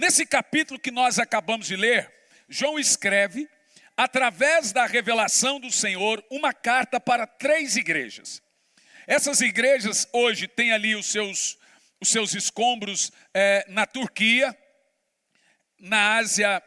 Nesse capítulo que nós acabamos de ler, João escreve, através da revelação do Senhor, uma carta para 3 igrejas. Essas igrejas hoje têm ali os seus escombros na Turquia, na Ásia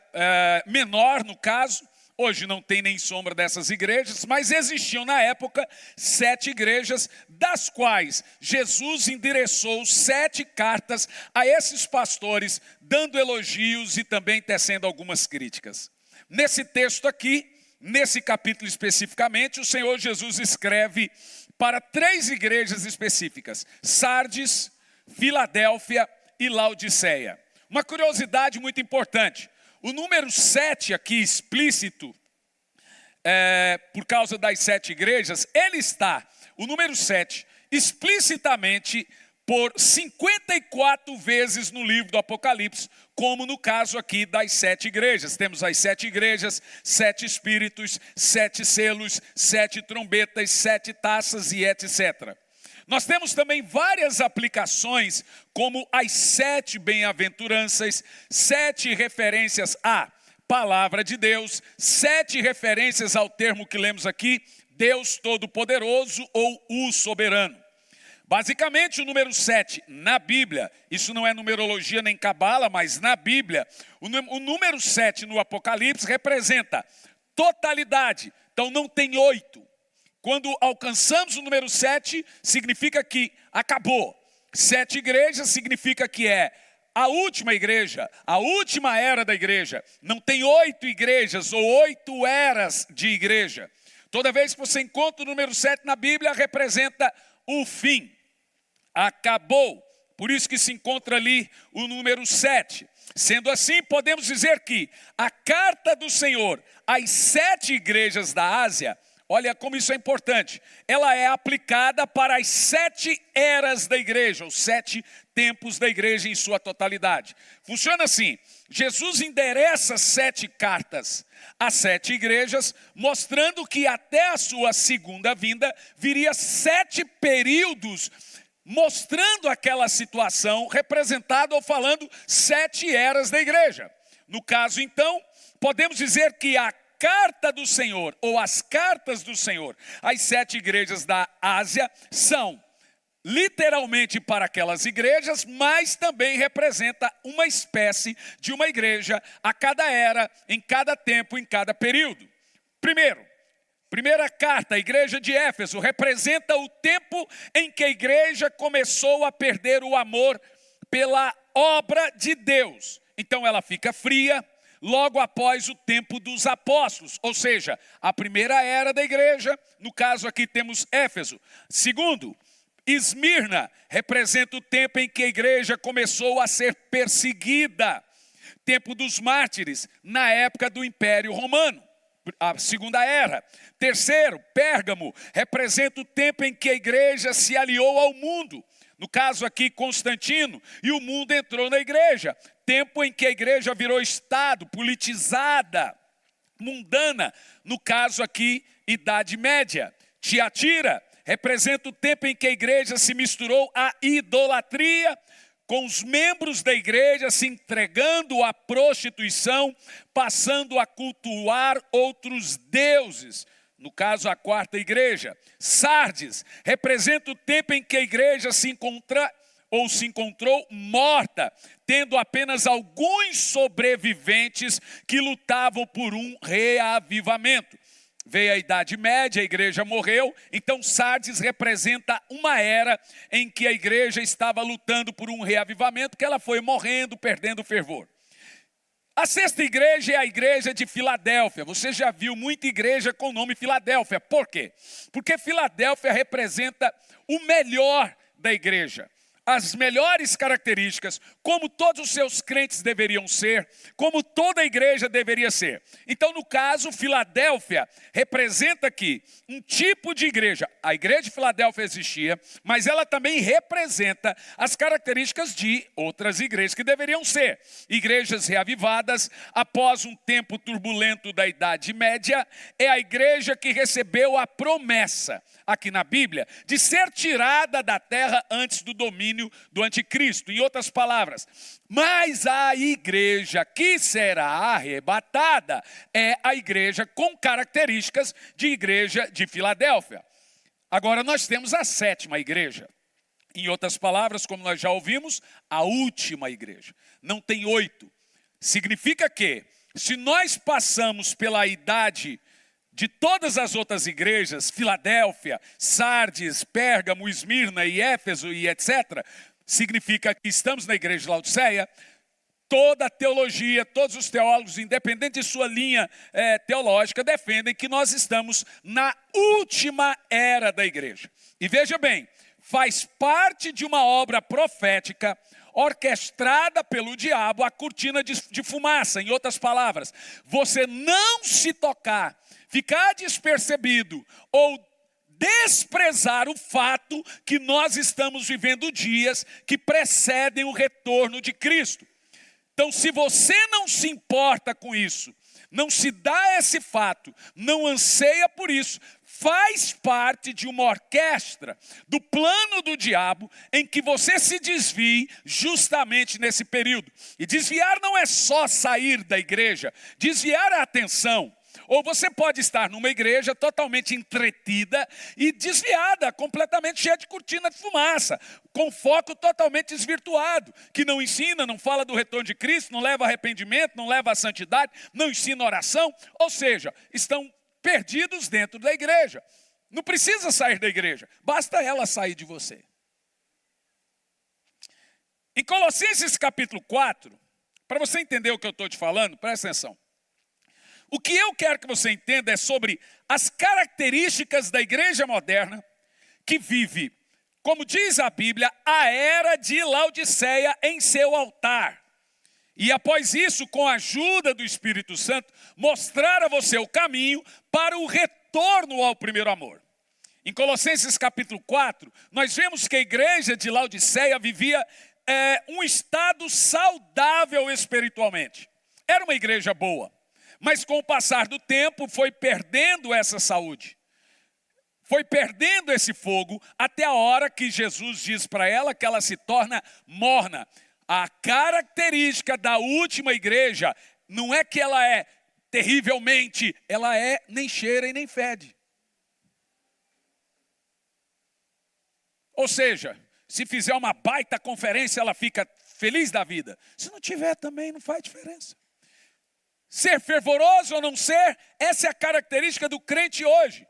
Menor, no caso. Hoje não tem nem sombra dessas igrejas, mas existiam na época 7 igrejas, das quais Jesus endereçou 7 cartas a esses pastores, dando elogios e também tecendo algumas críticas. Nesse texto aqui, nesse capítulo especificamente, o Senhor Jesus escreve para 3 igrejas específicas: Sardes, Filadélfia e Laodiceia. Uma curiosidade muito importante: o número 7 aqui explícito, por causa das 7 igrejas, o número 7, explicitamente por 54 vezes no livro do Apocalipse, como no caso aqui das 7 igrejas. Temos as 7 igrejas, 7 espíritos, 7 selos, 7 trombetas, 7 taças e etc. Nós temos também várias aplicações, como as 7 bem-aventuranças, 7 referências à palavra de Deus, 7 referências ao termo que lemos aqui, Deus Todo-Poderoso ou o Soberano. Basicamente, o número 7 na Bíblia, isso não é numerologia nem cabala, mas na Bíblia, o número 7 no Apocalipse representa totalidade, então não tem 8. Quando alcançamos o número 7, significa que acabou. 7 igrejas significa que é a última igreja, a última era da igreja. Não tem 8 igrejas ou 8 eras de igreja. Toda vez que você encontra o número 7 na Bíblia, representa o fim. Acabou. Por isso que se encontra ali o número 7. Sendo assim, podemos dizer que a carta do Senhor às 7 igrejas da Ásia, olha como isso é importante, ela é aplicada para as 7 eras da igreja, os 7 tempos da igreja em sua totalidade. Funciona assim: Jesus endereça 7 cartas a 7 igrejas, mostrando que até a sua segunda vinda viria 7 períodos, mostrando aquela situação representada ou falando 7 eras da igreja. No caso, então, podemos dizer que a carta do Senhor, ou as cartas do Senhor às 7 igrejas da Ásia, são literalmente para aquelas igrejas, mas também representa uma espécie de uma igreja a cada era, em cada tempo, em cada período. Primeira carta, a igreja de Éfeso, representa o tempo em que a igreja começou a perder o amor pela obra de Deus. Então ela fica fria logo após o tempo dos apóstolos, ou seja, a primeira era da igreja. No caso aqui temos Éfeso. Segundo, Esmirna representa o tempo em que a igreja começou a ser perseguida, tempo dos mártires, na época do Império Romano, a segunda era. Terceiro, Pérgamo representa o tempo em que a igreja se aliou ao mundo, no caso aqui Constantino, e o mundo entrou na igreja, tempo em que a igreja virou Estado, politizada, mundana, no caso aqui Idade Média. Tiatira representa o tempo em que a igreja se misturou à idolatria, com os membros da igreja se entregando à prostituição, passando a cultuar outros deuses. No caso, a quarta igreja. Sardes representa o tempo em que a igreja se encontrou morta, tendo apenas alguns sobreviventes que lutavam por um reavivamento. Veio a Idade Média, a igreja morreu, então Sardes representa uma era em que a igreja estava lutando por um reavivamento, que ela foi morrendo, perdendo o fervor. A sexta igreja é a igreja de Filadélfia. Você já viu muita igreja com o nome Filadélfia. Por quê? Porque Filadélfia representa o melhor da igreja. As melhores características, como todos os seus crentes deveriam ser, como toda a igreja deveria ser. Então, no caso, Filadélfia representa aqui um tipo de igreja. A igreja de Filadélfia existia, mas ela também representa as características de outras igrejas que deveriam ser. Igrejas reavivadas, após um tempo turbulento da Idade Média, é a igreja que recebeu a promessa, aqui na Bíblia, de ser tirada da terra antes do domínio domínio do anticristo. Em outras palavras, mas a igreja que será arrebatada é a igreja com características de igreja de Filadélfia. Agora nós temos a sétima igreja. Em outras palavras, como nós já ouvimos, a última igreja. Não tem 8. Significa que, se nós passamos pela idade de todas as outras igrejas, Filadélfia, Sardes, Pérgamo, Esmirna e Éfeso e etc., significa que estamos na igreja de Laodiceia. Toda a teologia, todos os teólogos, independente de sua linha teológica, defendem que nós estamos na última era da igreja. E veja bem, faz parte de uma obra profética orquestrada pelo diabo, a cortina de fumaça. Em outras palavras, você não se tocar, ficar despercebido ou desprezar o fato que nós estamos vivendo dias que precedem o retorno de Cristo. Então, se você não se importa com isso, não se dá esse fato, não anseia por isso, faz parte de uma orquestra, do plano do diabo, em que você se desvie justamente nesse período. E desviar não é só sair da igreja, desviar a atenção. Ou você pode estar numa igreja totalmente entretida e desviada, completamente cheia de cortina de fumaça, com foco totalmente desvirtuado, que não ensina, não fala do retorno de Cristo, não leva a arrependimento, não leva a santidade, não ensina oração, ou seja, estão perdidos dentro da igreja. Não precisa sair da igreja, basta ela sair de você. Em Colossenses capítulo 4, para você entender o que eu estou te falando, presta atenção. O que eu quero que você entenda é sobre as características da igreja moderna que vive, como diz a Bíblia, a era de Laodiceia em seu altar. E após isso, com a ajuda do Espírito Santo, mostrar a você o caminho para o retorno ao primeiro amor. Em Colossenses capítulo 4, nós vemos que a igreja de Laodiceia vivia um estado saudável espiritualmente. Era uma igreja boa. Mas com o passar do tempo foi perdendo essa saúde. Foi perdendo esse fogo até a hora que Jesus diz para ela que ela se torna morna. A característica da última igreja não é que ela é terrivelmente, ela nem cheira e nem fede. Ou seja, se fizer uma baita conferência, ela fica feliz da vida. Se não tiver também, não faz diferença. Ser fervoroso ou não ser, essa é a característica do crente hoje.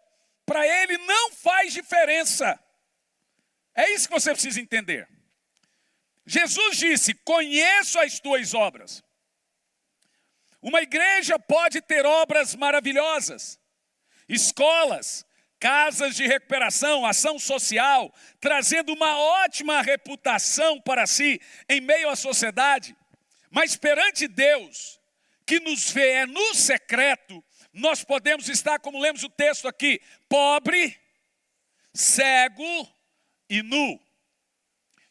Para ele não faz diferença. É isso que você precisa entender. Jesus disse, conheço as tuas obras. Uma igreja pode ter obras maravilhosas, escolas, casas de recuperação, ação social, trazendo uma ótima reputação para si em meio à sociedade. Mas perante Deus, que nos vê no secreto, nós podemos estar, como lemos o texto aqui, pobre, cego e nu.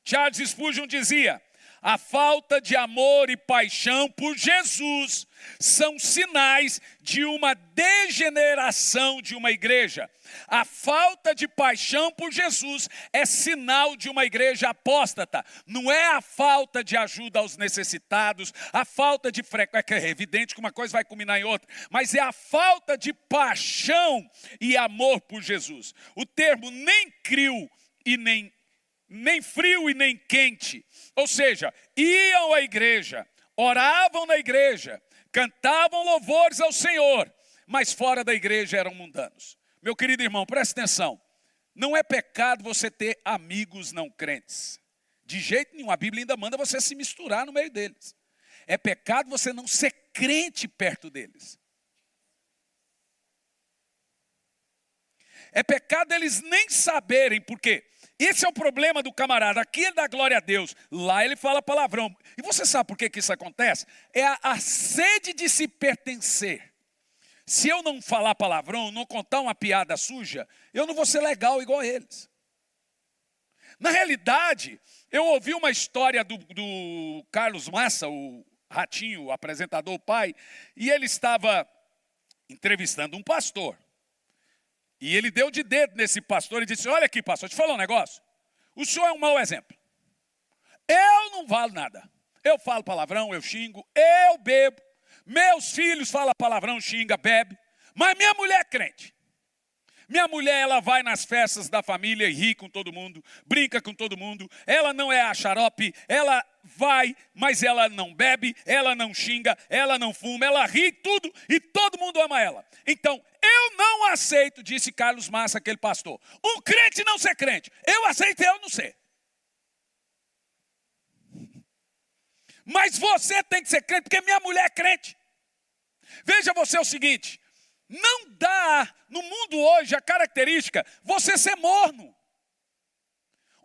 Charles Spurgeon dizia, a falta de amor e paixão por Jesus são sinais de uma degeneração de uma igreja. A falta de paixão por Jesus é sinal de uma igreja apóstata. Não é a falta de ajuda aos necessitados, a falta de frequência, é evidente que uma coisa vai culminar em outra, mas é a falta de paixão e amor por Jesus. O termo nem frio e nem frio e nem quente. Ou seja, iam à igreja, oravam na igreja, cantavam louvores ao Senhor, mas fora da igreja eram mundanos. Meu querido irmão, preste atenção. Não é pecado você ter amigos não crentes. De jeito nenhum, a Bíblia ainda manda você se misturar no meio deles. É pecado você não ser crente perto deles. É pecado eles nem saberem, por quê? Esse é o problema do camarada. Aqui ele dá glória a Deus, lá ele fala palavrão. E você sabe por que isso acontece? É a sede de se pertencer. Se eu não falar palavrão, não contar uma piada suja, eu não vou ser legal igual a eles. Na realidade, eu ouvi uma história do Carlos Massa, o Ratinho, o apresentador, o pai, e ele estava entrevistando um pastor. E ele deu de dedo nesse pastor e disse, olha aqui pastor, deixa eu te falar um negócio. O senhor é um mau exemplo. Eu não valo nada. Eu falo palavrão, eu xingo, eu bebo. Meus filhos falam palavrão, xinga, bebe. Mas minha mulher é crente. Minha mulher, ela vai nas festas da família e ri com todo mundo, brinca com todo mundo. Ela não é a xarope, ela vai, mas ela não bebe, ela não xinga, ela não fuma, ela ri tudo e todo mundo ama ela. Então, eu não aceito, disse Carlos Massa, aquele pastor, um crente não ser crente. Eu aceito eu não ser. Mas você tem que ser crente, porque minha mulher é crente. Veja você o seguinte, não dá no mundo hoje a característica você ser morno.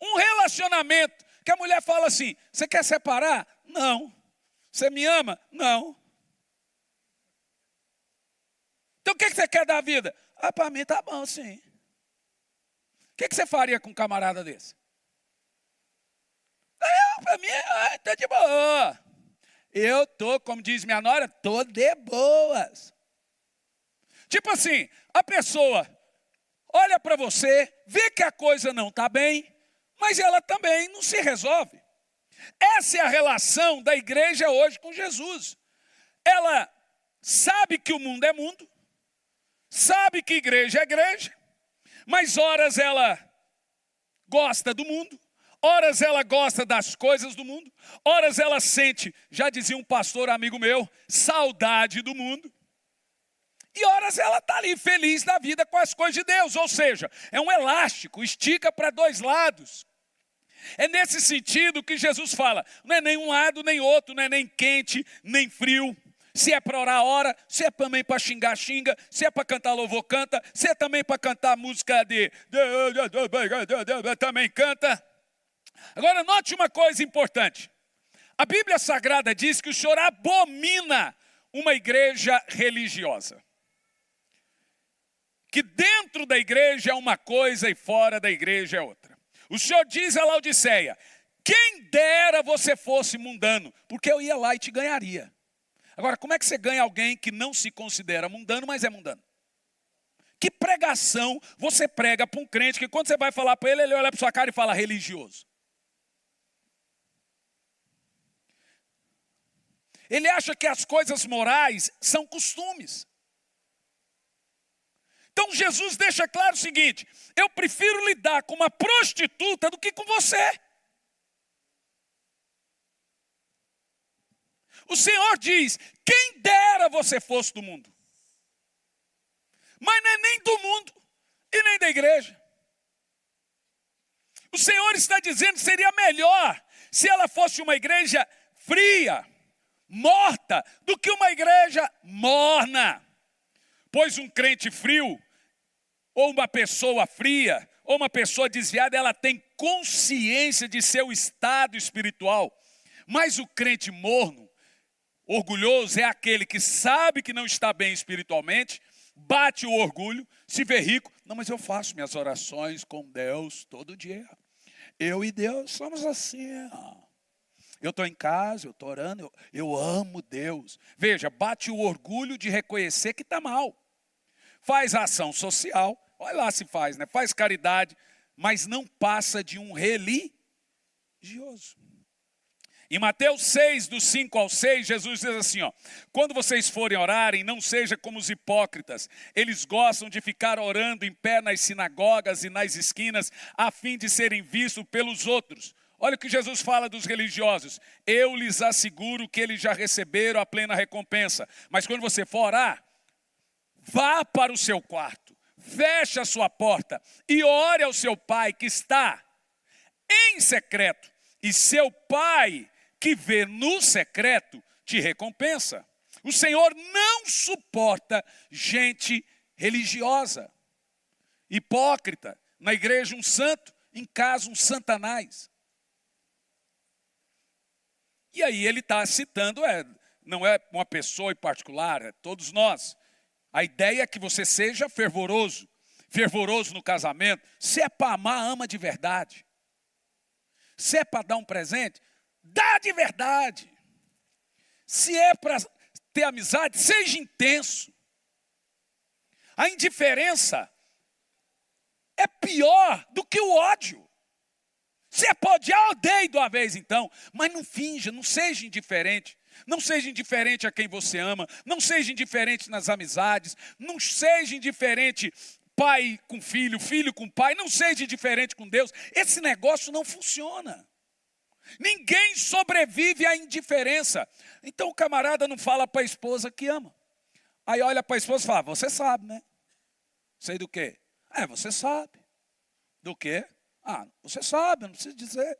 Um relacionamento que a mulher fala assim, você quer separar? Não. Você me ama? Não. Então o que você quer da vida? Para mim tá bom, sim. O que você faria com um camarada desse? Para mim, tá de boa. Eu tô, como diz minha nora, tô de boas. Tipo assim, a pessoa olha para você, vê que a coisa não está bem, mas ela também não se resolve. Essa é a relação da igreja hoje com Jesus. Ela sabe que o mundo é mundo, sabe que igreja é igreja, mas horas ela gosta do mundo, horas ela gosta das coisas do mundo, horas ela sente, já dizia um pastor amigo meu, saudade do mundo. E horas ela está ali feliz da vida com as coisas de Deus. Ou seja, é um elástico, estica para dois lados. É nesse sentido que Jesus fala, não é nem um lado nem outro, não é nem quente, nem frio. Se é para orar, ora. Se é também para xingar, xinga. Se é para cantar louvor, canta. Se é também para cantar música também canta. Agora note uma coisa importante. A Bíblia Sagrada diz que o Senhor abomina uma igreja religiosa. Que dentro da igreja é uma coisa e fora da igreja é outra. O Senhor diz a Laodiceia, quem dera você fosse mundano, porque eu ia lá e te ganharia. Agora, como é que você ganha alguém que não se considera mundano, mas é mundano? Que pregação você prega para um crente que quando você vai falar para ele, ele olha para sua cara e fala religioso? Ele acha que as coisas morais são costumes. Então Jesus deixa claro o seguinte, eu prefiro lidar com uma prostituta do que com você. O Senhor diz, quem dera você fosse do mundo. Mas não é nem do mundo e nem da igreja. O Senhor está dizendo que seria melhor se ela fosse uma igreja fria, morta, do que uma igreja morna. Pois um crente frio, ou uma pessoa fria, ou uma pessoa desviada, ela tem consciência de seu estado espiritual. Mas o crente morno, orgulhoso, é aquele que sabe que não está bem espiritualmente, bate o orgulho, se vê rico. Não, mas eu faço minhas orações com Deus todo dia. Eu e Deus somos assim. Eu estou em casa, eu estou orando, eu amo Deus. Veja, bate o orgulho de reconhecer que está mal. Faz ação social, olha lá se faz, né? Faz caridade, mas não passa de um religioso. Em Mateus 6, do 5 ao 6, Jesus diz assim, quando vocês forem orarem, não seja como os hipócritas. Eles gostam de ficar orando em pé nas sinagogas e nas esquinas, a fim de serem vistos pelos outros. Olha o que Jesus fala dos religiosos. Eu lhes asseguro que eles já receberam a plena recompensa. Mas quando você for orar, vá para o seu quarto, feche a sua porta e ore ao seu pai que está em secreto. E seu pai que vê no secreto te recompensa. O Senhor não suporta gente religiosa, hipócrita. Na igreja um santo, em casa um satanás. E aí ele está citando, não é uma pessoa em particular, é todos nós. A ideia é que você seja fervoroso no casamento. Se é para amar, ama de verdade. Se é para dar um presente, dá de verdade. Se é para ter amizade, seja intenso. A indiferença é pior do que o ódio. Você pode odeie de uma vez então, mas não finja, não seja indiferente. Não seja indiferente a quem você ama, não seja indiferente nas amizades, não seja indiferente pai com filho, filho com pai, não seja indiferente com Deus. Esse negócio não funciona. Ninguém sobrevive à indiferença. Então o camarada não fala para a esposa que ama. Aí olha para a esposa e fala, você sabe, né? Sei do quê? Você sabe. Do quê? Você sabe, eu não preciso dizer.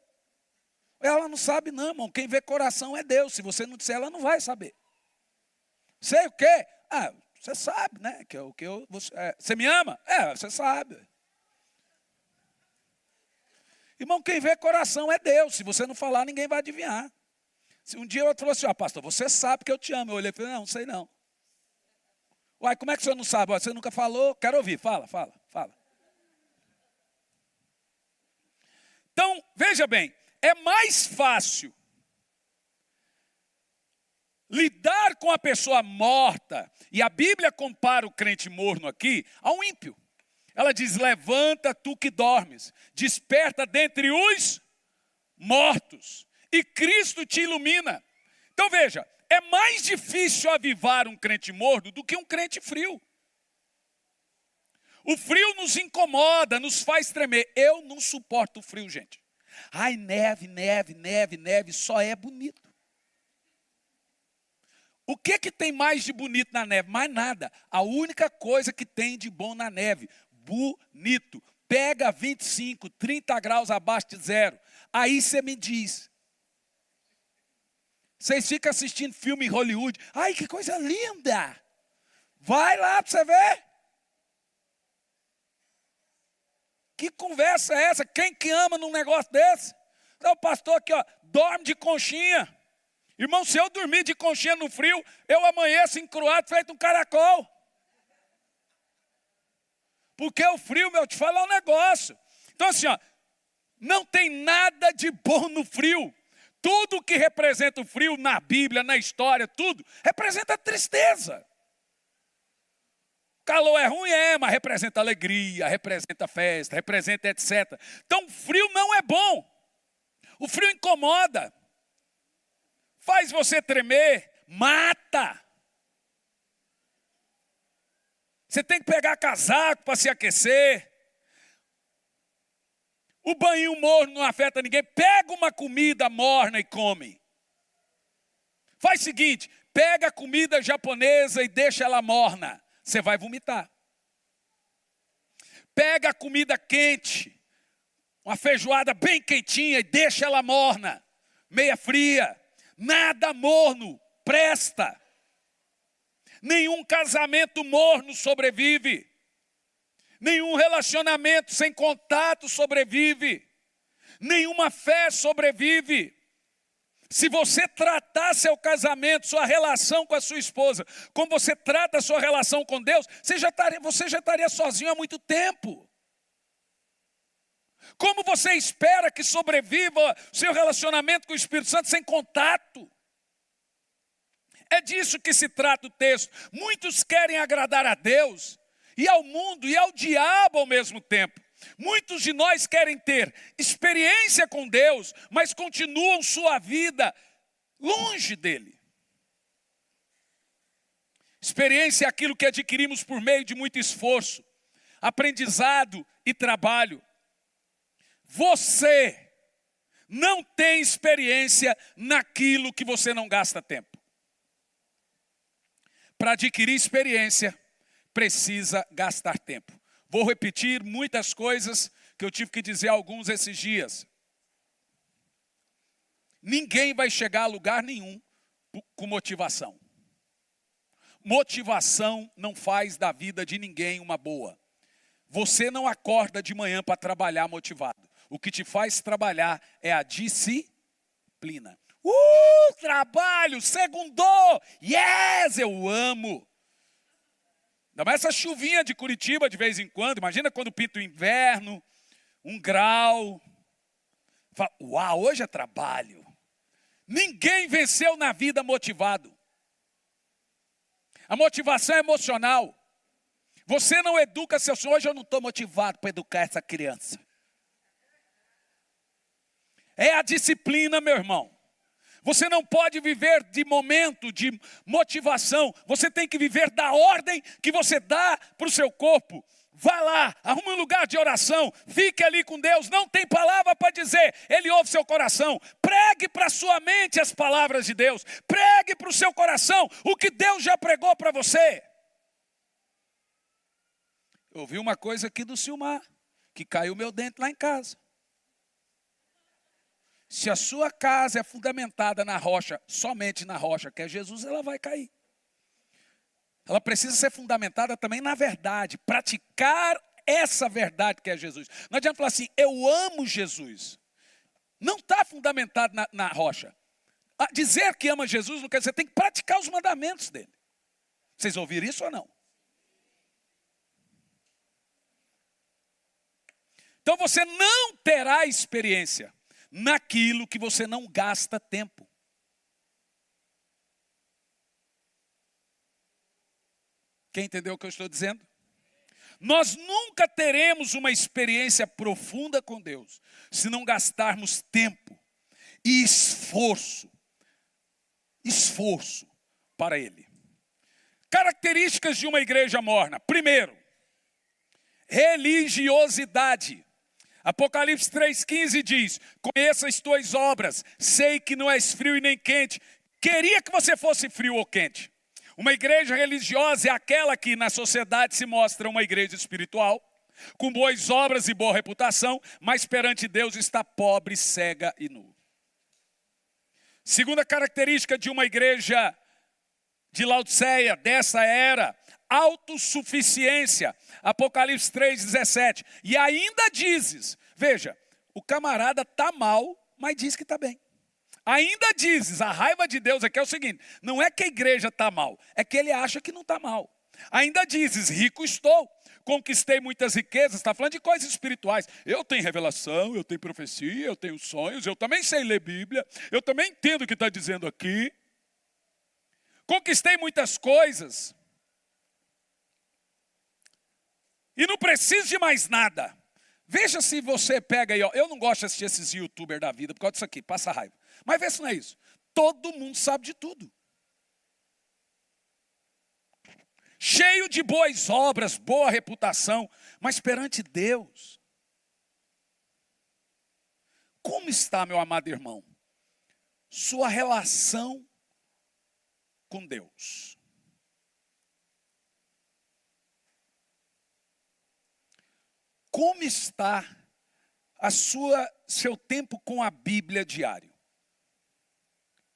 Ela não sabe não, irmão. Quem vê coração é Deus. Se você não disser, ela não vai saber. Sei o quê? Você sabe, né? Você me ama? Você sabe. Irmão, quem vê coração é Deus. Se você não falar, ninguém vai adivinhar. Se um dia eu falou assim, pastor, você sabe que eu te amo. Eu olhei e falei, não sei não. Uai, como é que o senhor não sabe? Você nunca falou? Quero ouvir. Fala. Então, veja bem, é mais fácil lidar com a pessoa morta, e a Bíblia compara o crente morno aqui ao ímpio. Ela diz, levanta tu que dormes, desperta dentre os mortos, e Cristo te ilumina. Então veja, é mais difícil avivar um crente morno do que um crente frio. O frio nos incomoda, nos faz tremer. Eu não suporto o frio, gente. Neve, só é bonito. O que tem mais de bonito na neve? Mais nada. A única coisa que tem de bom na neve, bonito. Pega 25, 30 graus abaixo de zero. Aí você me diz. Vocês ficam assistindo filme em Hollywood. Ai, que coisa linda. Vai lá para você ver. Que conversa é essa? Quem que ama num negócio desse? Então, o pastor aqui, dorme de conchinha. Irmão, se eu dormir de conchinha no frio, eu amanheço encruado, feito um caracol. Porque o frio, te fala um negócio. Então assim, não tem nada de bom no frio. Tudo que representa o frio na Bíblia, na história, tudo, representa tristeza. Calor é ruim, mas representa alegria, representa festa, representa etc. Então, o frio não é bom. O frio incomoda. Faz você tremer, mata. Você tem que pegar casaco para se aquecer. O banho morno não afeta ninguém. Pega uma comida morna e come. Faz o seguinte, pega a comida japonesa e deixa ela morna. Você vai vomitar. Pega a comida quente, uma feijoada bem quentinha e deixa ela morna, meia fria. Nada morno presta. Nenhum casamento morno sobrevive. Nenhum relacionamento sem contato sobrevive. Nenhuma fé sobrevive. Se você tratar seu casamento, sua relação com a sua esposa, como você trata a sua relação com Deus, você já estaria sozinho há muito tempo. Como você espera que sobreviva o seu relacionamento com o Espírito Santo sem contato? É disso que se trata o texto. Muitos querem agradar a Deus e ao mundo e ao diabo ao mesmo tempo. Muitos de nós querem ter experiência com Deus, mas continuam sua vida longe dele. Experiência é aquilo que adquirimos por meio de muito esforço, aprendizado e trabalho. Você não tem experiência naquilo que você não gasta tempo. Para adquirir experiência, precisa gastar tempo. Vou repetir muitas coisas que eu tive que dizer a alguns esses dias. Ninguém vai chegar a lugar nenhum com motivação. Motivação não faz da vida de ninguém uma boa. Você não acorda de manhã para trabalhar motivado. O que te faz trabalhar é a disciplina. Trabalho, segundou, yes, eu amo. Ainda mais essa chuvinha de Curitiba de vez em quando. Imagina quando pinta o inverno, 1 grau. Fala, uau, hoje é trabalho. Ninguém venceu na vida motivado. A motivação é emocional. Você não educa seu sonho. Hoje eu não estou motivado para educar essa criança. É a disciplina, meu irmão. Você não pode viver de momento, de motivação. Você tem que viver da ordem que você dá para o seu corpo. Vá lá, arrume um lugar de oração, fique ali com Deus. Não tem palavra para dizer, Ele ouve seu coração. Pregue para a sua mente as palavras de Deus. Pregue para o seu coração o que Deus já pregou para você. Eu ouvi uma coisa aqui do Silmar, que caiu meu dente lá em casa. Se a sua casa é fundamentada na rocha, somente na rocha, que é Jesus, ela vai cair. Ela precisa ser fundamentada também na verdade, praticar essa verdade que é Jesus. Não adianta falar assim, eu amo Jesus. Não está fundamentado na rocha. Dizer que ama Jesus não quer dizer, tem que praticar os mandamentos dele. Vocês ouviram isso ou não? Então você não terá experiência naquilo que você não gasta tempo. Quem entendeu o que eu estou dizendo? Nós nunca teremos uma experiência profunda com Deus se não gastarmos tempo e esforço para Ele. Características de uma igreja morna. Primeiro, religiosidade. Apocalipse 3,15 diz, conheça as tuas obras, sei que não és frio e nem quente. Queria que você fosse frio ou quente. Uma igreja religiosa é aquela que na sociedade se mostra uma igreja espiritual, com boas obras e boa reputação, mas perante Deus está pobre, cega e nu. Segunda característica de uma igreja de Laodiceia, dessa era, autossuficiência. Apocalipse 3,17. E ainda dizes, veja, o camarada está mal, mas diz que está bem. Ainda dizes, a raiva de Deus aqui é o seguinte, não é que a igreja está mal, é que ele acha que não está mal. Ainda dizes, rico estou, conquistei muitas riquezas, está falando de coisas espirituais. Eu tenho revelação, eu tenho profecia, eu tenho sonhos, eu também sei ler Bíblia, eu também entendo o que está dizendo aqui. Conquistei muitas coisas. E não preciso de mais nada. Veja se você pega aí, ó. Eu não gosto de assistir esses youtubers da vida por causa disso aqui, passa raiva. Mas vê se não é isso. Todo mundo sabe de tudo. Cheio de boas obras, boa reputação, mas perante Deus. Como está, meu amado irmão, sua relação com Deus? Como está seu tempo com a Bíblia diário?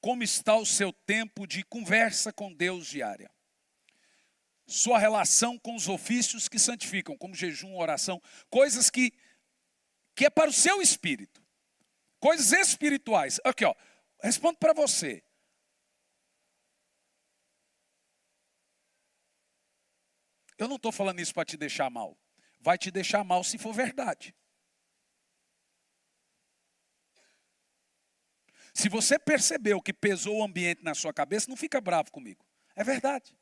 Como está o seu tempo de conversa com Deus diária? Sua relação com os ofícios que santificam, como jejum, oração, coisas que é para o seu espírito. Coisas espirituais. Aqui, ó, respondo para você. Eu não estou falando isso para te deixar mal. Vai te deixar mal se for verdade. Se você percebeu que pesou o ambiente na sua cabeça, não fica bravo comigo. É verdade.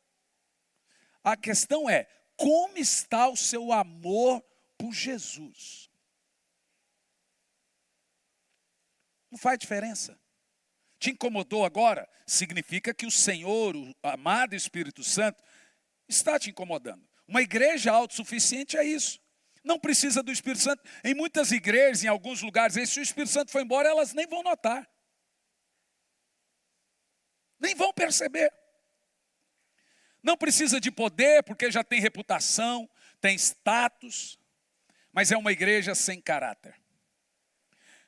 A questão é, como está o seu amor por Jesus? Não faz diferença. Te incomodou agora? Significa que o Senhor, o amado Espírito Santo, está te incomodando. Uma igreja autossuficiente é isso. Não precisa do Espírito Santo. Em muitas igrejas, em alguns lugares, se o Espírito Santo for embora, elas nem vão notar. Nem vão perceber. Não precisa de poder, porque já tem reputação, tem status, mas é uma igreja sem caráter.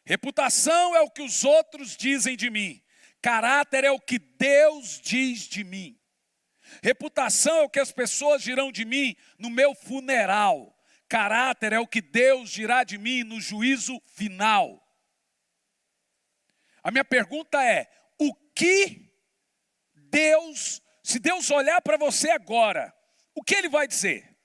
Reputação é o que os outros dizem de mim. Caráter é o que Deus diz de mim. Reputação é o que as pessoas dirão de mim no meu funeral. Caráter é o que Deus dirá de mim no juízo final. A minha pergunta é, o que se Deus olhar para você agora, o que Ele vai dizer?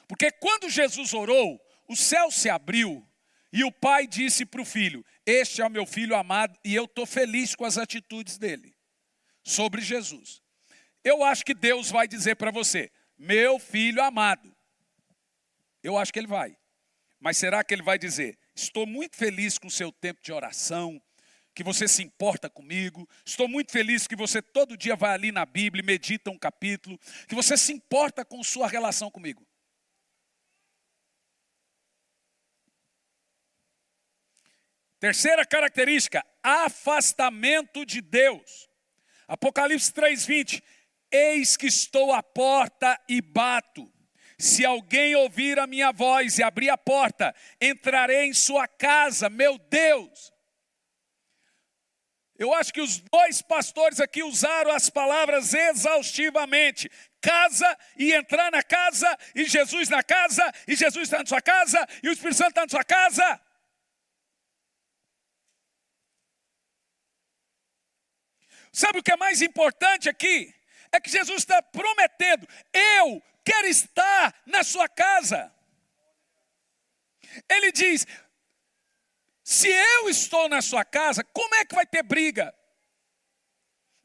Porque quando Jesus orou, o céu se abriu e o pai disse para o filho, este é o meu filho amado e eu estou feliz com as atitudes dele sobre Jesus. Eu acho que Deus vai dizer para você, meu filho amado. Eu acho que Ele vai. Mas será que Ele vai dizer, estou muito feliz com o seu tempo de oração, que você se importa comigo. Estou muito feliz que você todo dia vai ali na Bíblia e medita um capítulo, que você se importa com sua relação comigo. Terceira característica, afastamento de Deus. Apocalipse 3:20, eis que estou à porta e bato. Se alguém ouvir a minha voz e abrir a porta, entrarei em sua casa, meu Deus. Eu acho que os dois pastores aqui usaram as palavras exaustivamente. Casa e entrar na casa, e Jesus na casa, e Jesus está na sua casa, e o Espírito Santo está na sua casa. Sabe o que é mais importante aqui? É que Jesus está prometendo, eu quero estar na sua casa. Ele diz, se eu estou na sua casa, como é que vai ter briga?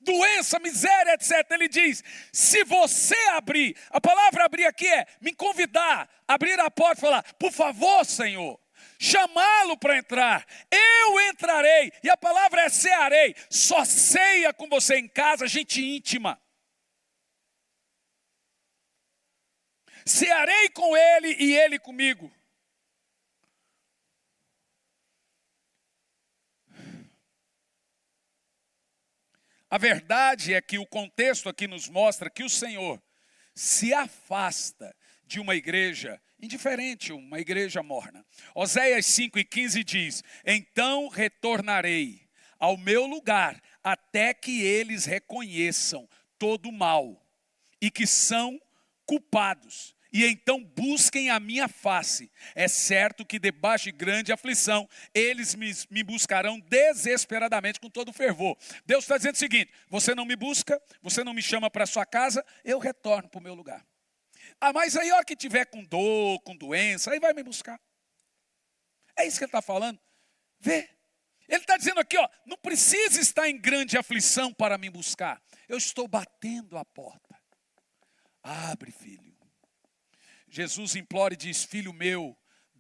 Doença, miséria, etc. Ele diz, se você abrir, a palavra abrir aqui é me convidar, abrir a porta e falar, por favor, Senhor, chamá-lo para entrar, eu entrarei, e a palavra é cearei, só ceia com você em casa, gente íntima. Cearei com ele e ele comigo. A verdade é que o contexto aqui nos mostra que o Senhor se afasta de uma igreja indiferente, uma igreja morna. Oséias 5:15 diz, então retornarei ao meu lugar até que eles reconheçam todo o mal e que são culpados. E então busquem a minha face. É certo que debaixo de grande aflição, eles me buscarão desesperadamente com todo fervor. Deus está dizendo o seguinte, você não me busca, você não me chama para a sua casa, eu retorno para o meu lugar. Ah, mas aí a hora que tiver com dor, com doença, aí vai me buscar. É isso que ele está falando. Vê. Ele está dizendo aqui, ó, não precisa estar em grande aflição para me buscar. Eu estou batendo a porta. Abre, filho. Jesus implora e diz, filho meu,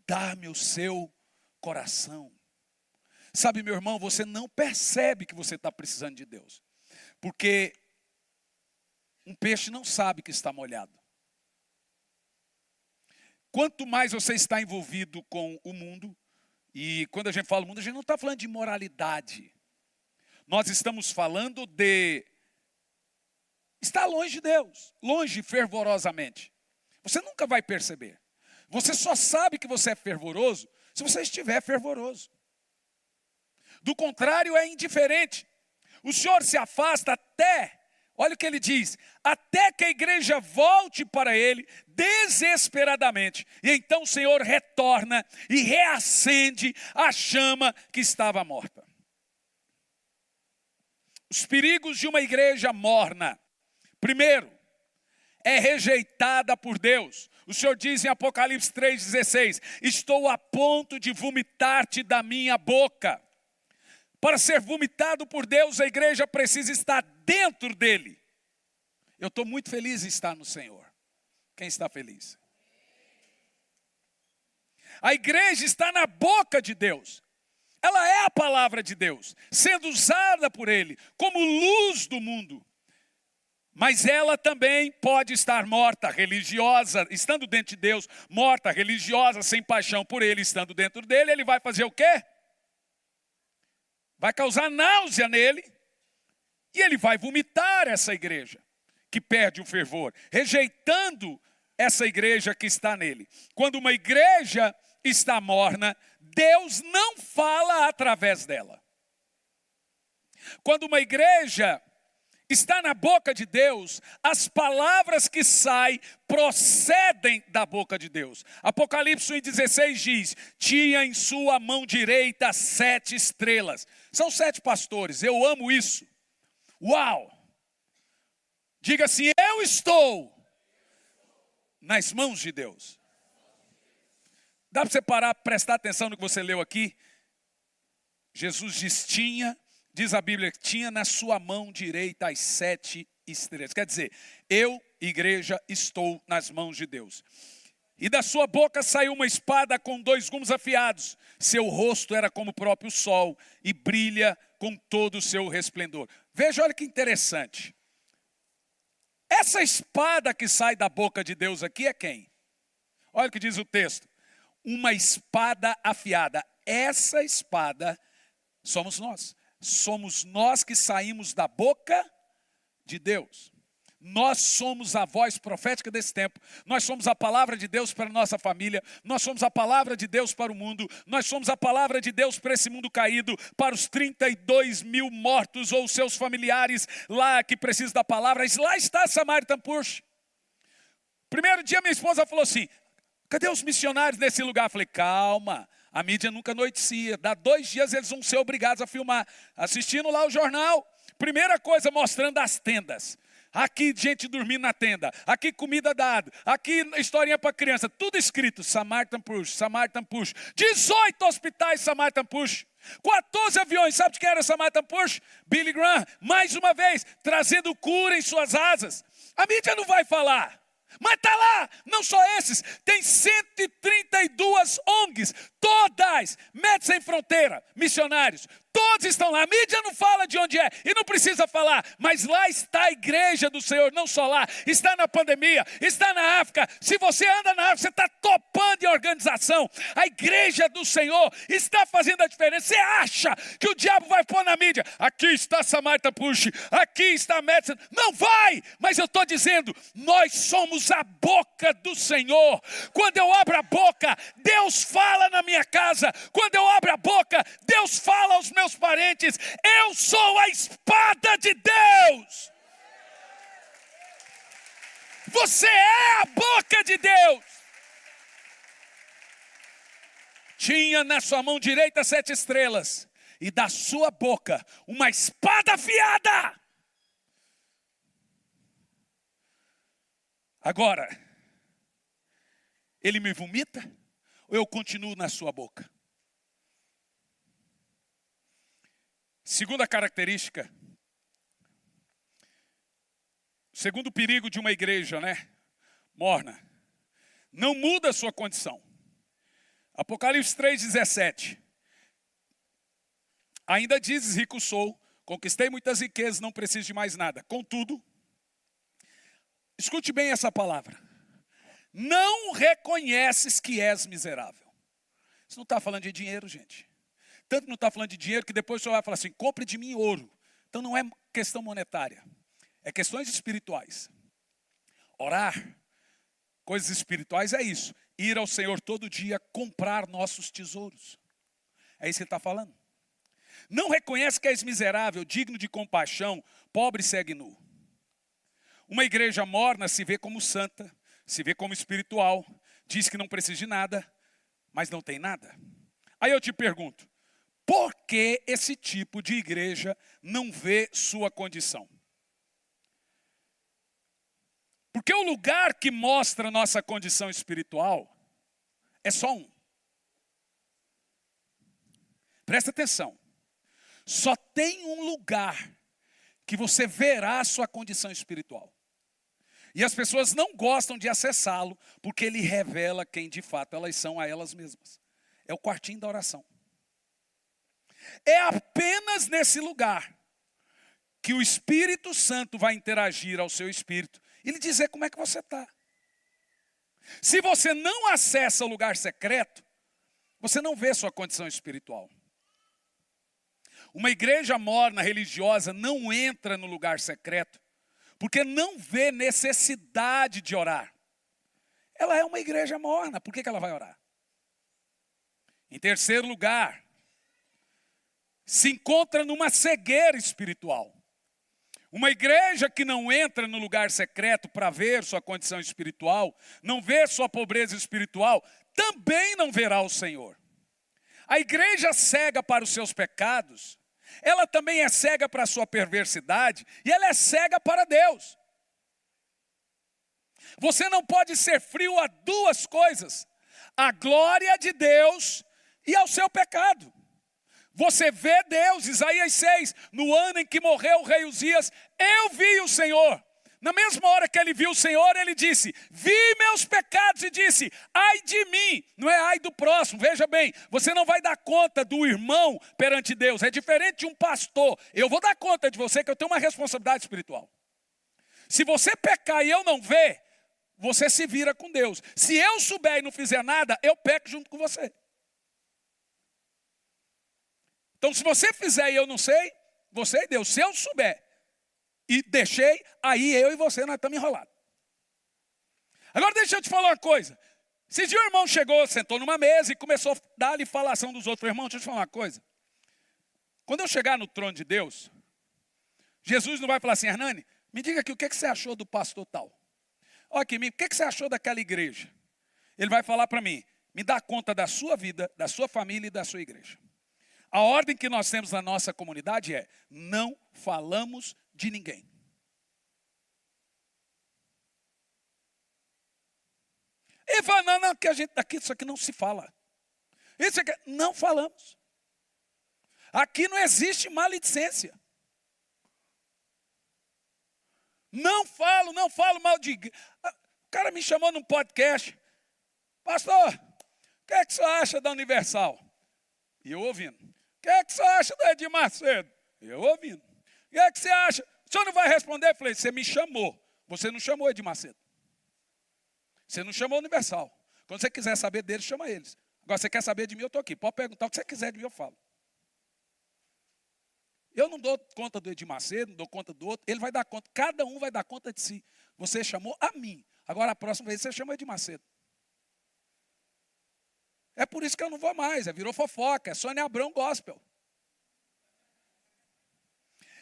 dá-me o seu coração. Sabe, meu irmão, você não percebe que você está precisando de Deus. Porque um peixe não sabe que está molhado. Quanto mais você está envolvido com o mundo, e quando a gente fala mundo, a gente não está falando de moralidade. Nós estamos falando de estar longe de Deus, longe fervorosamente. Você nunca vai perceber. Você só sabe que você é fervoroso se você estiver fervoroso. Do contrário, é indiferente. O Senhor se afasta até, olha o que ele diz, até que a igreja volte para ele desesperadamente. E então o Senhor retorna e reacende a chama que estava morta. Os perigos de uma igreja morna. Primeiro, é rejeitada por Deus. O Senhor diz em Apocalipse 3,16, estou a ponto de vomitar-te da minha boca. Para ser vomitado por Deus, a igreja precisa estar dentro dele. Eu estou muito feliz em estar no Senhor. Quem está feliz? A igreja está na boca de Deus. Ela é a palavra de Deus, sendo usada por ele como luz do mundo. Mas ela também pode estar morta, religiosa, estando dentro de Deus, morta, religiosa, sem paixão por ele, estando dentro dele, ele vai fazer o quê? Vai causar náusea nele, e ele vai vomitar essa igreja, que perde o fervor, rejeitando essa igreja que está nele. Quando uma igreja está morna, Deus não fala através dela. Quando uma igreja está na boca de Deus, as palavras que saem procedem da boca de Deus. Apocalipse 1,16 diz, tinha em sua mão direita 7 estrelas. São 7 pastores, eu amo isso. Uau! Diga assim, eu estou nas mãos de Deus. Dá para você parar, prestar atenção no que você leu aqui? Jesus diz, diz a Bíblia que tinha na sua mão direita as 7 estrelas. Quer dizer, eu, igreja, estou nas mãos de Deus. E da sua boca saiu uma espada com 2 gumes afiados. Seu rosto era como o próprio sol e brilha com todo o seu resplendor. Veja, olha que interessante. Essa espada que sai da boca de Deus aqui é quem? Olha o que diz o texto. Uma espada afiada. Essa espada somos nós. Somos nós que saímos da boca de Deus. Nós somos a voz profética desse tempo. Nós somos a palavra de Deus para a nossa família. Nós somos a palavra de Deus para o mundo. Nós somos a palavra de Deus para esse mundo caído, para os 32 mil mortos ou seus familiares lá que precisam da palavra. Lá está Samaritan Purge. Primeiro dia minha esposa falou assim, cadê os missionários nesse lugar? Eu falei, calma, a mídia nunca noticia. Dá 2 dias eles vão ser obrigados a filmar. Assistindo lá o jornal, primeira coisa mostrando as tendas. Aqui gente dormindo na tenda, aqui comida dada, aqui historinha para criança, tudo escrito, Samaritan Purge, Samaritan Purge. 18 hospitais Samaritan Purge, 14 aviões, sabe de que era Samaritan Purge? Billy Graham, mais uma vez, trazendo cura em suas asas. A mídia não vai falar, mas está lá, não só esses, tem 132 ONGs, todas, Médicos Sem Fronteira, missionários, todos estão lá. A mídia não fala de onde é e não precisa falar, mas lá está a igreja do Senhor, não só lá, está na pandemia, está na África. Se você anda na África, você está topando em organização. A igreja do Senhor está fazendo a diferença. Você acha que o diabo vai pôr na mídia? Aqui está Samaritan Purge, aqui está a Médicos. Não vai, mas eu estou dizendo, nós somos a boca do Senhor. Quando eu abro a boca, Deus fala na minha casa. Quando eu abro a boca, Deus fala aos meus parentes. Eu sou a espada de Deus. Você é a boca de Deus. Tinha na sua mão direita 7 estrelas, e da sua boca uma espada afiada. Agora, ele me vomita ou eu continuo na sua boca? Segunda característica, segundo perigo de uma igreja, morna, não muda a sua condição. Apocalipse 3,17. Ainda dizes, rico sou, conquistei muitas riquezas, não preciso de mais nada. Contudo, escute bem essa palavra. Não reconheces que és miserável. Isso não está falando de dinheiro, gente. Tanto não está falando de dinheiro que depois o senhor vai falar assim, compre de mim ouro. Então não é questão monetária. É questões espirituais. Orar, coisas espirituais é isso. Ir ao Senhor todo dia, comprar nossos tesouros. É isso que ele está falando. Não reconhece que és miserável, digno de compaixão, pobre e segue nu. Uma igreja morna se vê como santa, se vê como espiritual, diz que não precisa de nada, mas não tem nada. Aí eu te pergunto, por que esse tipo de igreja não vê sua condição? Porque o lugar que mostra nossa condição espiritual é só um. Presta atenção. Só tem um lugar que você verá a sua condição espiritual. E as pessoas não gostam de acessá-lo, porque ele revela quem de fato elas são a elas mesmas. É o quartinho da oração. É apenas nesse lugar que o Espírito Santo vai interagir ao seu espírito e lhe dizer como é que você está. Se você não acessa o lugar secreto, você não vê sua condição espiritual. Uma igreja morna, religiosa, não entra no lugar secreto, porque não vê necessidade de orar. Ela é uma igreja morna, por que ela vai orar? Em terceiro lugar, se encontra numa cegueira espiritual. Uma igreja que não entra no lugar secreto para ver sua condição espiritual, não vê sua pobreza espiritual, também não verá o Senhor. A igreja cega para os seus pecados, ela também é cega para a sua perversidade e ela é cega para Deus. Você não pode ser frio a duas coisas, a glória de Deus e ao seu pecado. Você vê Deus, Isaías 6, no ano em que morreu o rei Uzias, eu vi o Senhor, Na mesma hora que ele viu o Senhor, ele disse, vi meus pecados e disse, ai de mim, não é ai do próximo. Veja bem, você não vai dar conta do irmão perante Deus, é diferente de um pastor. Eu vou dar conta de você que eu tenho uma responsabilidade espiritual. Se você pecar e eu não ver, você se vira com Deus. Se eu souber e não fizer nada, eu peco junto com você. Então se você fizer e eu não sei, você e Deus. Se eu souber e deixei, aí eu e você nós estamos enrolados. Agora deixa eu te falar uma coisa. Se o irmão chegou, sentou numa mesa e começou a dar-lhe falação dos outros irmãos, deixa eu te falar uma coisa. Quando eu chegar no trono de Deus, Jesus não vai falar assim, Hernani, me diga aqui o que você achou do pastor tal. Olha aqui, o que você achou daquela igreja? Ele vai falar para mim, me dá conta da sua vida, da sua família e da sua igreja. A ordem que nós temos na nossa comunidade é, não falamos de ninguém. Ele fala, não, que a gente daqui, isso aqui não se fala. Isso aqui, não falamos. Aqui não existe maledicência. Não falo mal de... O cara me chamou num podcast. Pastor, o que é que você acha da Universal? E eu ouvindo. O que é que você acha do Edir Macedo? Eu ouvindo. O que é que você acha? O senhor não vai responder? Eu falei, você me chamou. Você não chamou Edir Macedo. Você não chamou Universal. Quando você quiser saber deles, chama eles. Agora, você quer saber de mim, eu estou aqui. Pode perguntar o que você quiser de mim, eu falo. Eu não dou conta do Edir Macedo, não dou conta do outro. Ele vai dar conta. Cada um vai dar conta de si. Você chamou a mim. Agora, a próxima vez, você chama Edir Macedo. É por isso que eu não vou mais. Virou fofoca. É Sônia Abrão Gospel.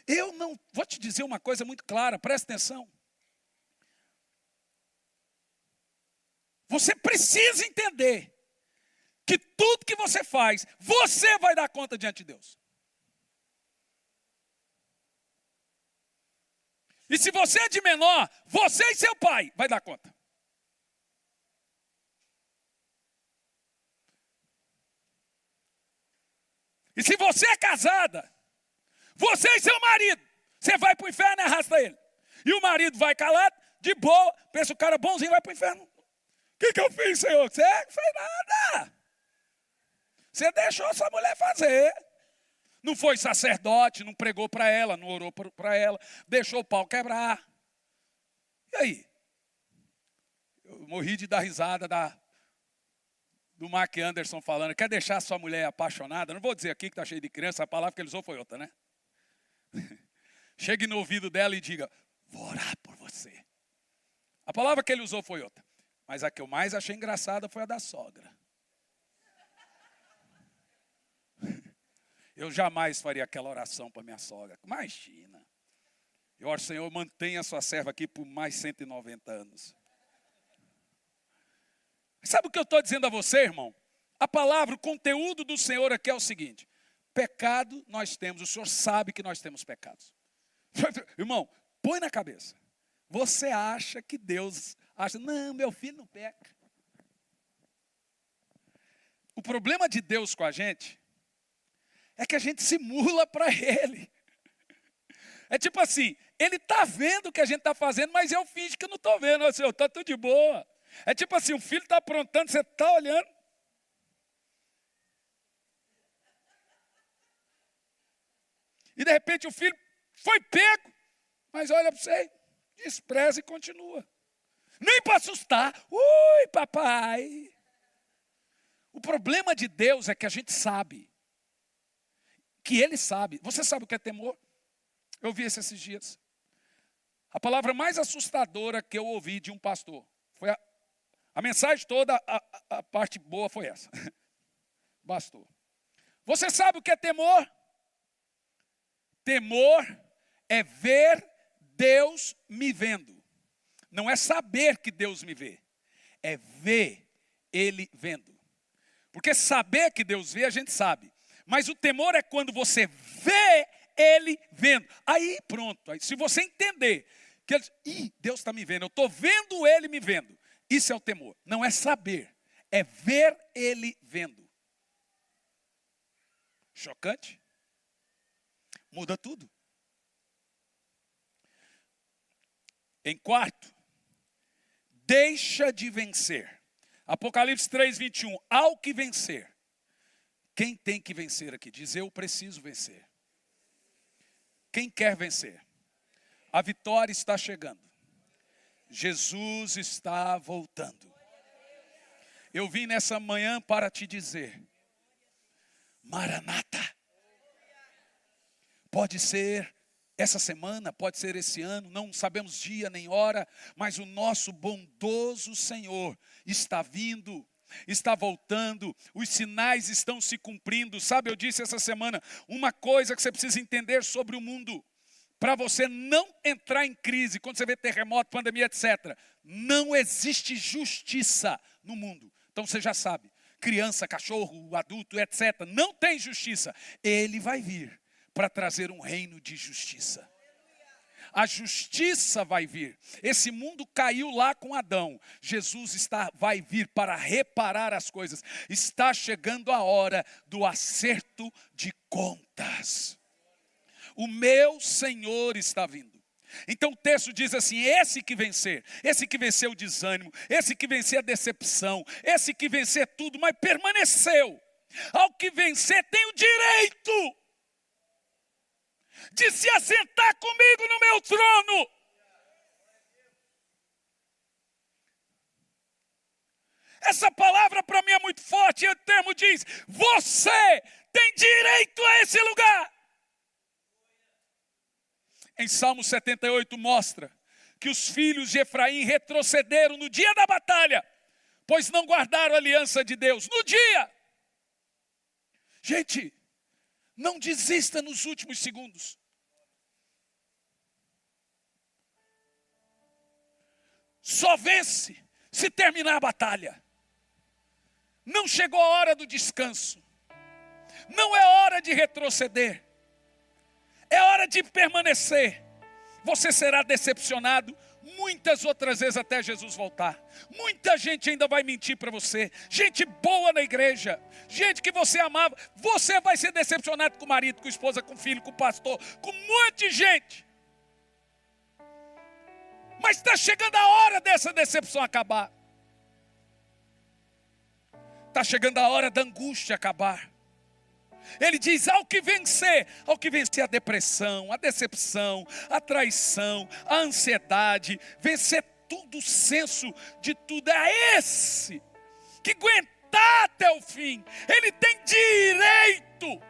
Eu não... Vou te dizer uma coisa muito clara. Presta atenção. Você precisa entender que tudo que você faz, você vai dar conta diante de Deus. E se você é de menor, você e seu pai vai dar conta. E se você é casada, você e seu marido, você vai para o inferno e arrasta ele. E o marido vai calado, de boa, pensa o cara bonzinho, vai para o inferno. O que eu fiz, Senhor? Você não fez nada. Você deixou essa mulher fazer. Não foi sacerdote, não pregou para ela, não orou para ela, deixou o pau quebrar. E aí? Eu morri de dar risada do Mark Anderson falando, quer deixar sua mulher apaixonada? Não vou dizer aqui que está cheio de criança, a palavra que ele usou foi outra, né? Chegue no ouvido dela e diga, vou orar por você. A palavra que ele usou foi outra. Mas a que eu mais achei engraçada foi a da sogra. Eu jamais faria aquela oração para minha sogra. Imagina. Eu oro, Senhor, mantenha a sua serva aqui por mais 190 anos. Sabe o que eu estou dizendo a você, irmão? A palavra, o conteúdo do Senhor aqui é o seguinte. Pecado nós temos, o Senhor sabe que nós temos pecados. Irmão, põe na cabeça. Você acha que Deus acha, não, meu filho não peca. O problema de Deus com a gente é que a gente simula para Ele. É tipo assim, Ele está vendo o que a gente está fazendo, mas eu finjo que não estou vendo. Ô, Senhor, está tudo de boa. É tipo assim, o filho está aprontando, você está olhando. E de repente o filho foi pego, mas olha para você, despreza e continua. Nem para assustar. Ui, papai. O problema de Deus é que a gente sabe. Que Ele sabe. Você sabe o que é temor? Eu vi isso esses dias. A palavra mais assustadora que eu ouvi de um pastor foi a mensagem toda, a parte boa foi essa. Bastou. Você sabe o que é temor? Temor é ver Deus me vendo. Não é saber que Deus me vê. É ver Ele vendo. Porque saber que Deus vê, a gente sabe. Mas o temor é quando você vê Ele vendo. Aí pronto. Aí, se você entender que Deus está me vendo, eu estou vendo Ele me vendo. Isso é o temor. Não é saber. É ver Ele vendo. Chocante? Muda tudo. Em quarto, deixa de vencer. Apocalipse 3:21. Ao que vencer. Quem tem que vencer aqui? Diz: eu preciso vencer. Quem quer vencer? A vitória está chegando. Jesus está voltando. Eu vim nessa manhã para te dizer: Maranata. Pode ser essa semana, pode ser esse ano, não sabemos dia nem hora, mas o nosso bondoso Senhor está vindo, está voltando, os sinais estão se cumprindo. Sabe, eu disse essa semana, uma coisa que você precisa entender sobre o mundo, para você não entrar em crise, quando você vê terremoto, pandemia, etc. Não existe justiça no mundo. Então você já sabe, criança, cachorro, adulto, etc. Não tem justiça. Ele vai vir para trazer um reino de justiça. A justiça vai vir. Esse mundo caiu lá com Adão. Jesus vai vir para reparar as coisas. Está chegando a hora do acerto de contas. O meu Senhor está vindo. Então o texto diz assim: esse que vencer o desânimo, esse que vencer a decepção, esse que vencer tudo, mas permaneceu. Ao que vencer tem o direito de se assentar comigo no meu trono. Essa palavra para mim é muito forte. E o termo diz: você tem direito a esse lugar. Em Salmo 78 mostra que os filhos de Efraim retrocederam no dia da batalha, pois não guardaram a aliança de Deus. No dia. Gente, não desista nos últimos segundos. Só vence se terminar a batalha. Não chegou a hora do descanso. Não é hora de retroceder. É hora de permanecer. Você será decepcionado muitas outras vezes até Jesus voltar. Muita gente ainda vai mentir para você. Gente boa na igreja. Gente que você amava. Você vai ser decepcionado com o marido, com a esposa, com o filho, com o pastor. Com um monte de gente. Mas está chegando a hora dessa decepção acabar. Está chegando a hora da angústia acabar. Ele diz: ao que vencer a depressão, a decepção, a traição, a ansiedade, vencer tudo, o senso de tudo, é esse que aguentar até o fim. Ele tem direito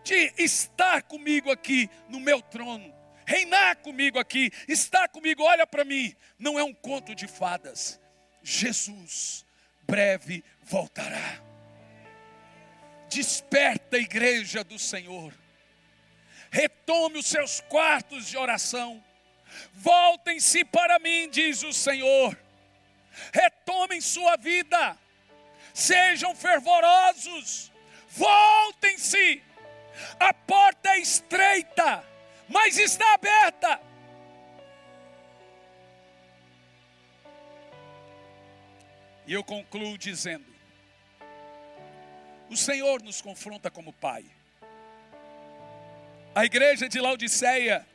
de estar comigo aqui no meu trono, reinar comigo aqui, estar comigo. Olha para mim, não é um conto de fadas. Jesus breve voltará. Desperta, igreja do Senhor. Retome os seus quartos de oração. Voltem-se para mim, diz o Senhor. Retomem sua vida. Sejam fervorosos. Voltem-se. A porta é estreita, mas está aberta. E eu concluo dizendo: o Senhor nos confronta como Pai. A igreja de Laodiceia,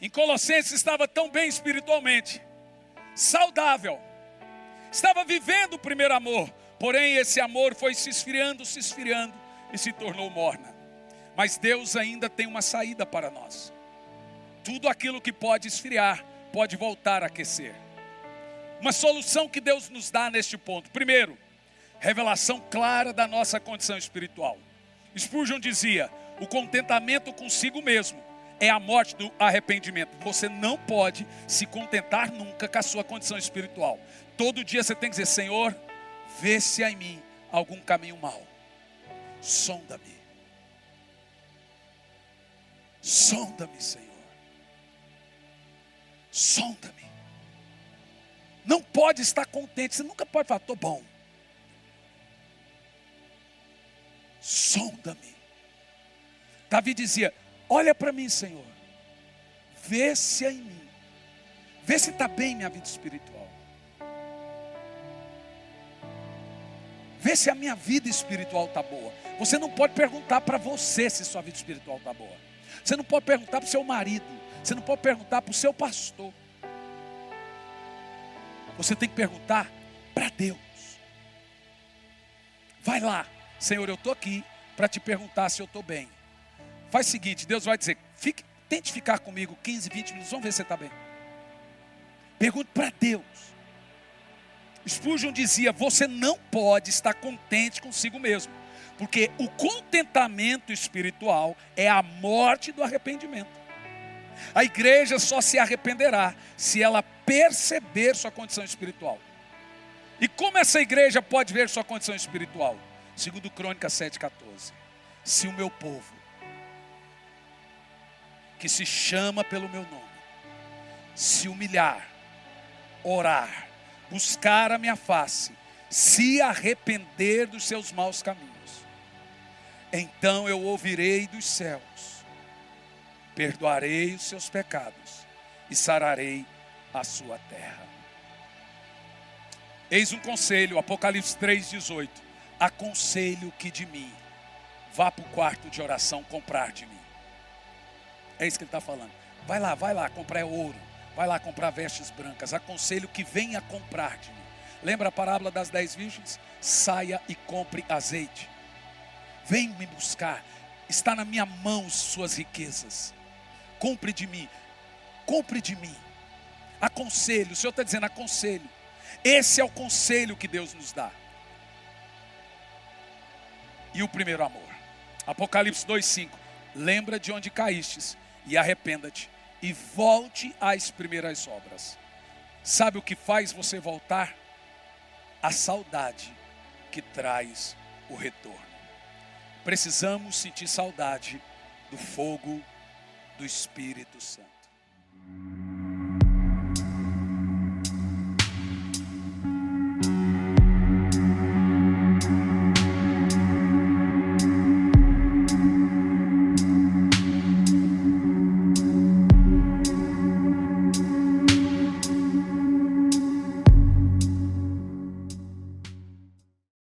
em Colossenses, estava tão bem espiritualmente, saudável, estava vivendo o primeiro amor, porém esse amor foi se esfriando e se tornou morna. Mas Deus ainda tem uma saída para nós. Tudo aquilo que pode esfriar, pode voltar a aquecer. Uma solução que Deus nos dá neste ponto: primeiro, revelação clara da nossa condição espiritual. Spurgeon dizia: o contentamento consigo mesmo é a morte do arrependimento. Você não pode se contentar nunca com a sua condição espiritual. Todo dia você tem que dizer: Senhor, vê se há em mim algum caminho mau. Sonda-me. Sonda-me, Senhor. Sonda-me. Não pode estar contente. Você nunca pode falar: estou bom. Sonda-me. Davi dizia: olha para mim, Senhor, vê se há em mim, vê se está bem minha vida espiritual, vê se a minha vida espiritual está boa. Você não pode perguntar para você se sua vida espiritual está boa. Você não pode perguntar para o seu marido, você não pode perguntar para o seu pastor. Você tem que perguntar para Deus. Vai lá, Senhor, eu estou aqui para te perguntar se eu estou bem. Faz o seguinte, Deus vai dizer, tente ficar comigo 15, 20 minutos, vamos ver se você está bem. Pergunte para Deus. Spurgeon dizia, você não pode estar contente consigo mesmo, porque o contentamento espiritual é a morte do arrependimento. A igreja só se arrependerá se ela perceber sua condição espiritual. E como essa igreja pode ver sua condição espiritual? Segundo Crônicas 7,14. Se o meu povo, que se chama pelo meu nome, se humilhar, orar, buscar a minha face, se arrepender dos seus maus caminhos, então eu ouvirei dos céus, perdoarei os seus pecados e sararei a sua terra. Eis um conselho, Apocalipse 3,18. Aconselho que de mim, vá para o quarto de oração comprar de mim. É isso que ele está falando. Vai lá comprar ouro. Vai lá comprar vestes brancas. Aconselho que venha comprar de mim. Lembra a parábola das 10 virgens? Saia e compre azeite. Vem me buscar. Está na minha mão suas riquezas. Compre de mim. Compre de mim. Aconselho. O Senhor está dizendo aconselho. Esse é o conselho que Deus nos dá. E o primeiro amor. Apocalipse 2,5. Lembra de onde caístes e arrependa-te e volte às primeiras obras. Sabe o que faz você voltar? A saudade que traz o retorno. Precisamos sentir saudade do fogo do Espírito Santo.